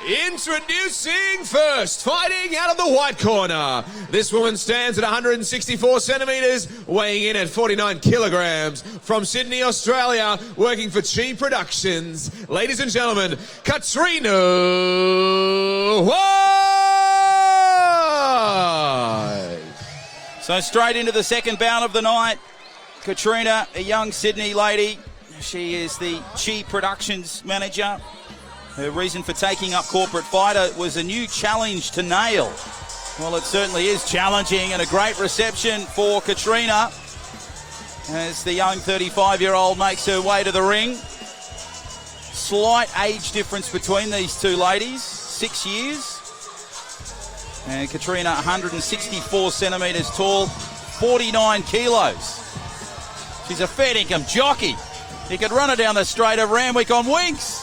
Introducing first, fighting out of the white corner. This woman stands at 164 centimetres, weighing in at 49 kilograms. From Sydney, Australia, working for Chem Productions. Ladies and gentlemen, Katrina White. So straight into the second bout of the night. Katrina, a young Sydney lady. She is the Chem Productions manager. Her reason for taking up Corporate Fighter was a new challenge to nail. Well, it certainly is challenging, and a great reception for Katrina as the young 35-year-old makes her way to the ring. Slight age difference between these two ladies, 6 years. And Katrina, 164 centimetres tall, 49 kilos. She's a fair dinkum jockey. He could run her down the straight of Randwick on Winks.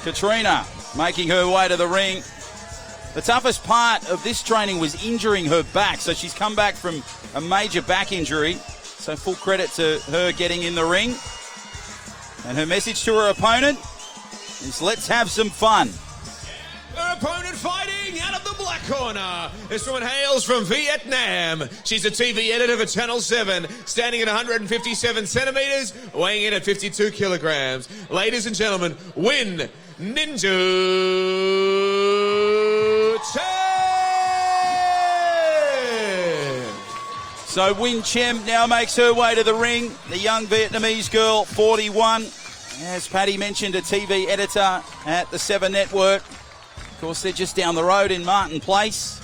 Katrina making her way to the ring. The toughest part of this training was injuring her back, so she's come back from a major back injury. So full credit to her getting in the ring. And her message to her opponent is, let's have some fun. Her opponent fighting out of the black corner. This woman hails from Vietnam. She's a TV editor for Channel 7, standing at 157 centimetres, weighing in at 52 kilograms. Ladies and gentlemen, Win Ninja Chem. So Win Chem now makes her way to the ring. The young Vietnamese girl, 41. As Paddy mentioned, a TV editor at the 7 Network. Of course, they're just down the road in Martin Place.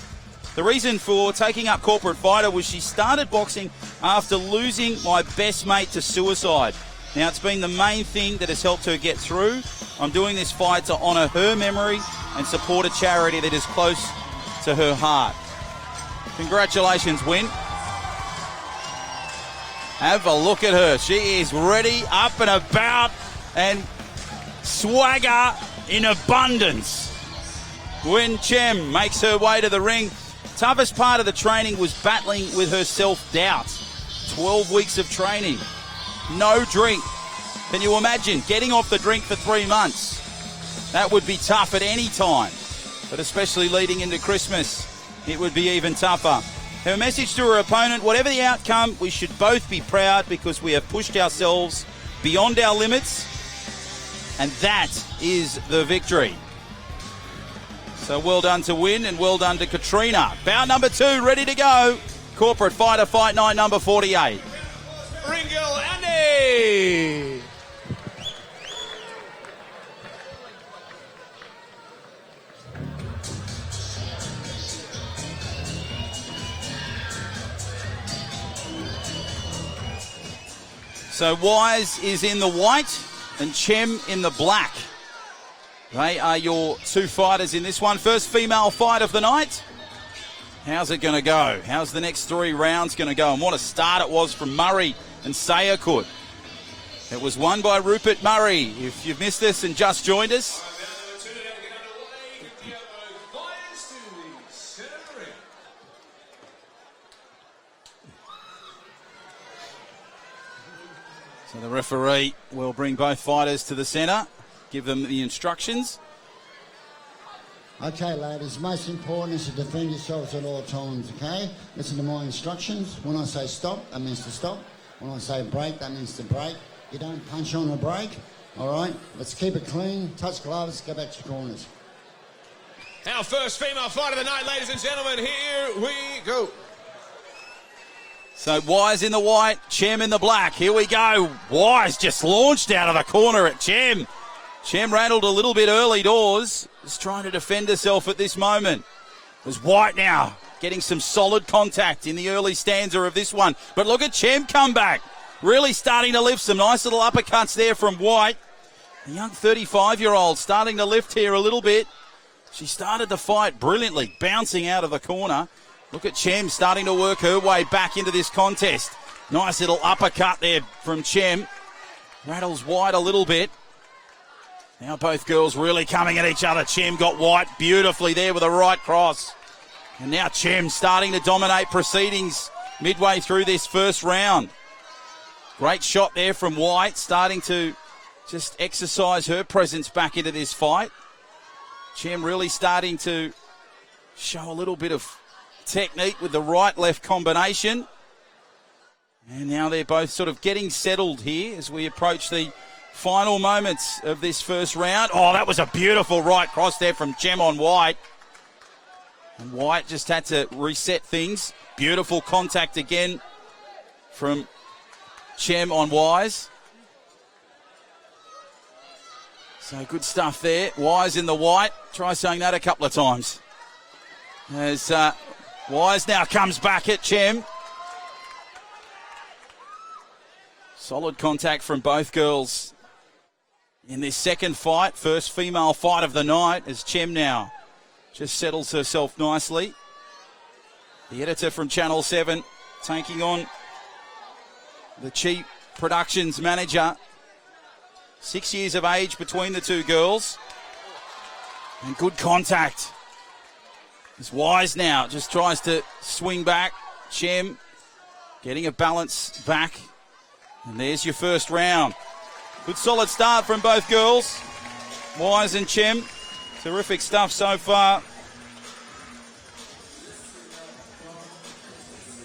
The reason for taking up Corporate Fighter was she started boxing after losing my best mate to suicide. Now, it's been the main thing that has helped her get through. I'm doing this fight to honour her memory and support a charity that is close to her heart. Congratulations, Win. Have a look at her. She is ready, up and about, and swagger in abundance. Win Chem makes her way to the ring. Toughest part of the training was battling with her self-doubt. 12 weeks of training. No drink. Can you imagine getting off the drink for 3 months? That would be tough at any time, but especially leading into Christmas, it would be even tougher. Her message to her opponent, whatever the outcome, we should both be proud because we have pushed ourselves beyond our limits, and that is the victory. So well done to Win and well done to Katrina. Bout number 2, ready to go. Corporate Fighter, fight night number 48. Ring girl, Andy. So Wise is in the white and Chem in the black. They are your two fighters in this one. First female fight of the night. How's it going to go? How's the next 3 rounds going to go? And what a start it was from Murray and Sayakut. It was won by Rupert Murray. If you've missed this and just joined us. So the referee will bring both fighters to the centre, give them the instructions. Okay, ladies, most important is to defend yourselves at all times, okay? Listen to my instructions. When I say stop, that means to stop. When I say break, that means to break. You don't punch on a break, all right? Let's keep it clean, touch gloves, go back to your corners. Our first female fight of the night, ladies and gentlemen, here we go. So Wise in the white, Chem in the black. Here we go. Wise just launched out of the corner at Chem. Chem rattled a little bit early doors. Is trying to defend herself at this moment. There's White now getting some solid contact in the early stanza of this one. But look at Chem come back. Really starting to lift. Some nice little uppercuts there from White. A young 35-year-old starting to lift here a little bit. She started the fight brilliantly, bouncing out of the corner. Look at Chem starting to work her way back into this contest. Nice little uppercut there from Chem. Rattles White a little bit. Now both girls really coming at each other. Chem got White beautifully there with a right cross. And now Chem starting to dominate proceedings midway through this first round. Great shot there from White, starting to just exercise her presence back into this fight. Chem really starting to show a little bit of technique with the right-left combination. And now they're both sort of getting settled here as we approach the final moments of this first round. Oh, that was a beautiful right cross there from Chem on White. And White just had to reset things. Beautiful contact again from Chem on Wise. So good stuff there. Wise in the white. Try saying that a couple of times. As Wise now comes back at Chem. Solid contact from both girls in this second fight. First female fight of the night as Chem now just settles herself nicely. The editor from Channel 7 taking on the Chief Productions manager. 6 years of age between the two girls. And good contact. As Wise now just tries to swing back. Chem getting a balance back. And there's your first round. Good solid start from both girls. Wise and Chem. Terrific stuff so far.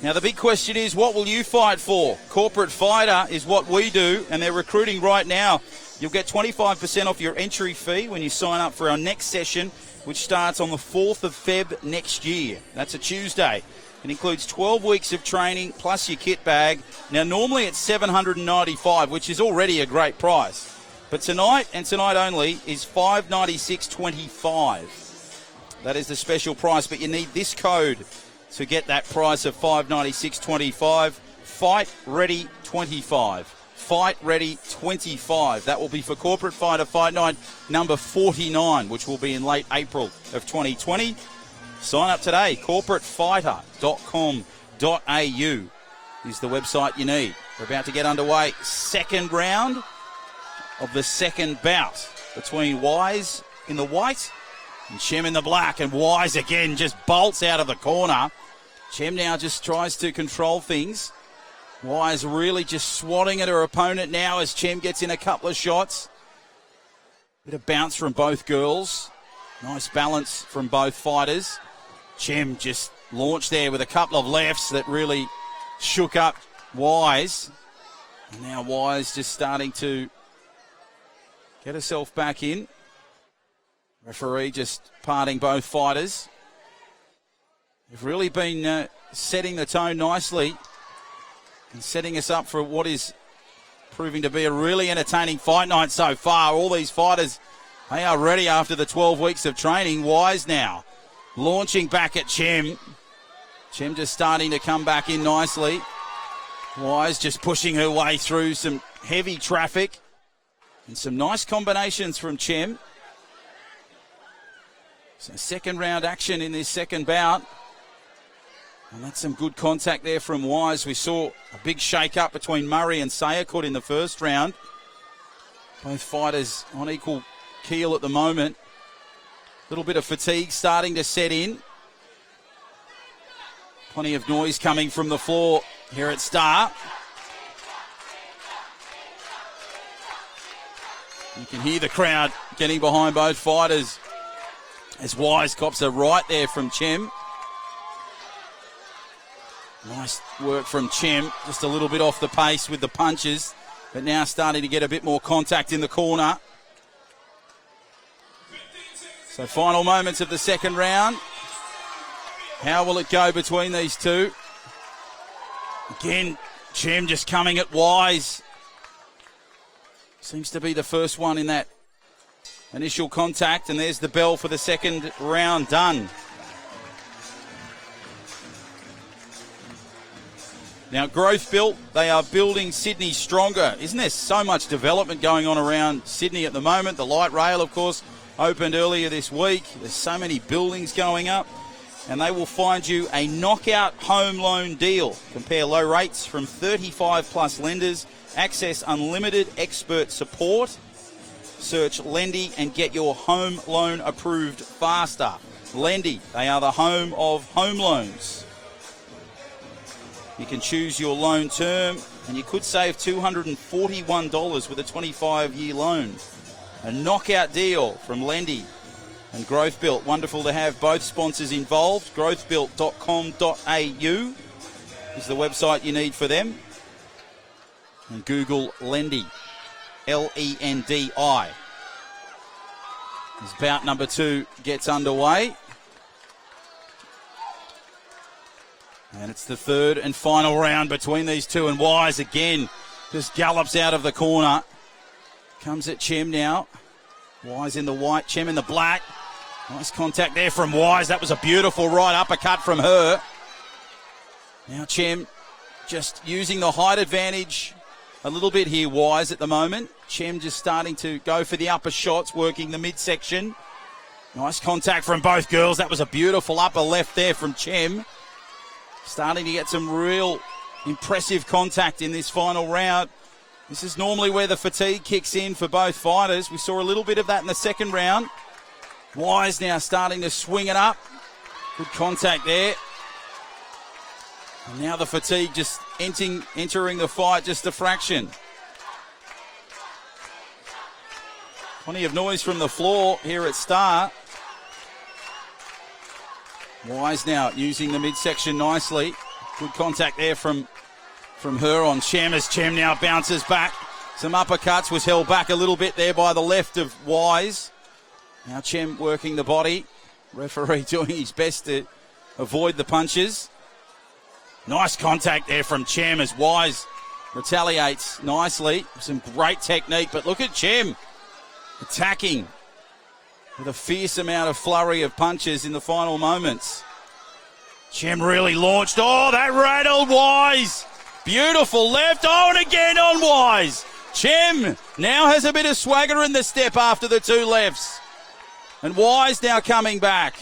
Now the big question is, what will you fight for? Corporate Fighter is what we do, and they're recruiting right now. You'll get 25% off your entry fee when you sign up for our next session, which starts on the 4th of Feb next year. That's a Tuesday. It includes 12 weeks of training plus your kit bag. Now normally it's $795, which is already a great price. But tonight, and tonight only, is $596.25. That is the special price, but you need this code to get that price of $596.25. Fight Ready 25. Fight Ready 25. That will be for Corporate Fighter Fight Night number 49, which will be in late April of 2020. Sign up today. corporatefighter.com.au is the website you need. We're about to get underway. Second round of the second bout between Wise in the white and Chem in the black. And Wise again just bolts out of the corner. Chem now just tries to control things. Wise really just swatting at her opponent now as Chem gets in a couple of shots. Bit of bounce from both girls. Nice balance from both fighters. Chem just launched there with a couple of lefts that really shook up Wise. And now Wise just starting to get herself back in. Referee just parting both fighters. They've really been setting the tone nicely and setting us up for what is proving to be a really entertaining fight night so far. All these fighters, they are ready after the 12 weeks of training. Wise now launching back at Chem. Chem just starting to come back in nicely. Wise just pushing her way through some heavy traffic. And some nice combinations from Chem. So second round action in this second bout. And that's some good contact there from Wise. We saw a big shake-up between Murray and Sayakut in the first round. Both fighters on equal keel at the moment. A little bit of fatigue starting to set in. Plenty of noise coming from the floor here at Star. You can hear the crowd getting behind both fighters as Wise cops a right there from Chem. Nice work from Chem, just a little bit off the pace with the punches, but now starting to get a bit more contact in the corner. So final moments of the second round. How will it go between these two? Again, Chem just coming at Wise. Seems to be the first one in that initial contact, and there's the bell for the second round done. Now, Growth Built, they are building Sydney stronger. Isn't there so much development going on around Sydney at the moment? The light rail, of course, opened earlier this week. There's so many buildings going up. And they will find you a knockout home loan deal. Compare low rates from 35 plus lenders. Access unlimited expert support. Search Lendy and get your home loan approved faster. Lendy, they are the home of home loans. You can choose your loan term, And you could save $241 with a 25-year loan. A knockout deal from Lendy and Growth Built. Wonderful to have both sponsors involved. growthbuilt.com.au is the website you need for them. And Google Lendy, Lendi. As bout number 2 gets underway. And it's the third and final round between these two. And Wise again just gallops out of the corner. Comes at Chem now. Wise in the white, Chem in the black. Nice contact there from Wise. That was a beautiful right uppercut from her. Now Chem just using the height advantage a little bit here, Wise, at the moment. Chem just starting to go for the upper shots, working the midsection. Nice contact from both girls. That was a beautiful upper left there from Chem. Starting to get some real impressive contact in this final round. This is normally where the fatigue kicks in for both fighters. We saw a little bit of that in the second round. Wise now starting to swing it up. Good contact there. And now the fatigue just entering the fight just a fraction. Plenty of noise from the floor here at Star. Wise now using the midsection nicely. Good contact there from her on Chem as Chem now bounces back. Some uppercuts, was held back a little bit there by the left of Wise. Now Chem working the body. Referee doing his best to avoid the punches. Nice contact there from Chem as Wise retaliates nicely. Some great technique, but look at Chem attacking with a fierce amount of flurry of punches in the final moments. Chem really launched. Oh, that rattled Wise. Beautiful left. Oh, and again on Wise. Chem now has a bit of swagger in the step after the two lefts. And Wise now coming back.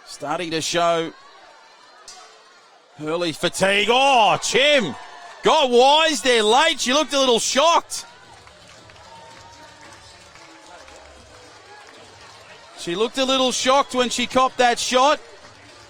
Starting to show early fatigue. Oh, Chem got Wise there late. She looked a little shocked. She looked a little shocked when she copped that shot.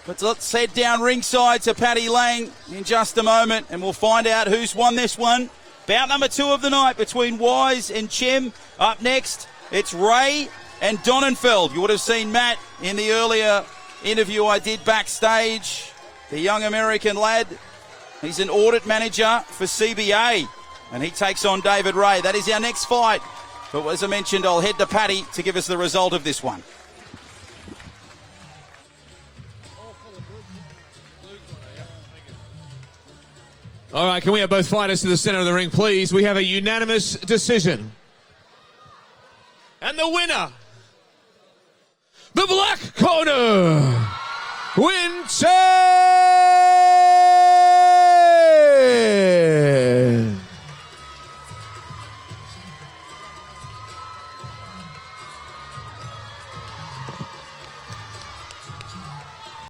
But let's head down ringside to Paddy Lang in just a moment, and we'll find out who's won this one. Bout number 2 of the night between Wise and Chem. Up next, it's Ray and Donenfeld. You would have seen Matt in the earlier interview I did backstage. The young American lad. He's an audit manager for CBA, and he takes on David Ray. That is our next fight. But as I mentioned, I'll head to Paddy to give us the result of this one. All right, can we have both fighters to the center of the ring, please? We have a unanimous decision. And the winner, the black corner, Winter